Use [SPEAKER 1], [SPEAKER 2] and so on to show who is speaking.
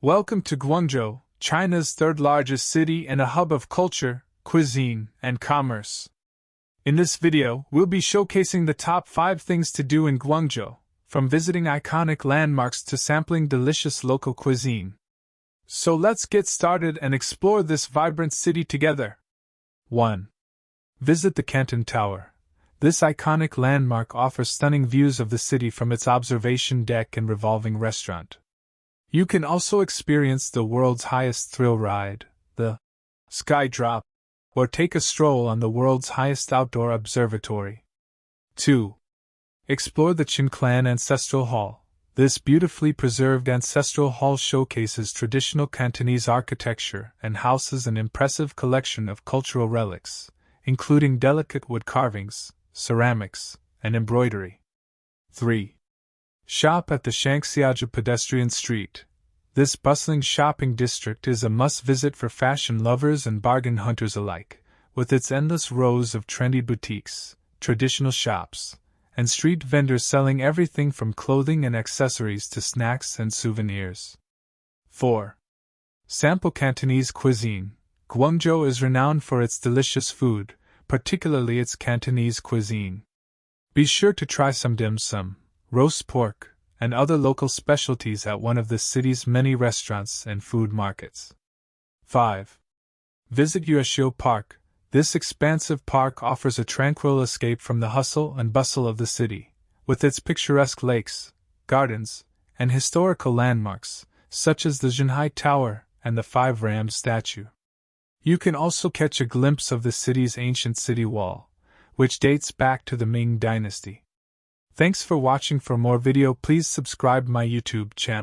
[SPEAKER 1] Welcome to Guangzhou, China's third-largest city and a hub of culture, cuisine, and commerce. In this video, we'll be showcasing the top 5 things to do in Guangzhou, from visiting iconic landmarks to sampling delicious local cuisine. So let's get started and explore this vibrant city together. 1. Visit the Canton Tower. This iconic landmark offers stunning views of the city from its observation deck and revolving restaurant. You can also experience the world's highest thrill ride, the Sky Drop, or take a stroll on the world's highest outdoor observatory. 2. Explore the Chen Clan Ancestral Hall. This beautifully preserved ancestral hall showcases traditional Cantonese architecture and houses an impressive collection of cultural relics, including delicate wood carvings, ceramics, and embroidery. 3. Shop at the Shangxiaji pedestrian street. This bustling shopping district is a must-visit for fashion lovers and bargain hunters alike, with its endless rows of trendy boutiques, traditional shops, and street vendors selling everything from clothing and accessories to snacks and souvenirs. 4. Sample Cantonese cuisine. Guangzhou is renowned for its delicious food, particularly its Cantonese cuisine. Be sure to try some dim sum, roast pork, and other local specialties at one of the city's many restaurants and food markets. 5. Visit Yueshou Park. This expansive park offers a tranquil escape from the hustle and bustle of the city, with its picturesque lakes, gardens, and historical landmarks, such as the Canton Tower and the Five Rams statue. You can also catch a glimpse of the city's ancient city wall, which dates back to the Ming Dynasty. Thanks for watching. For more video, please subscribe my YouTube channel.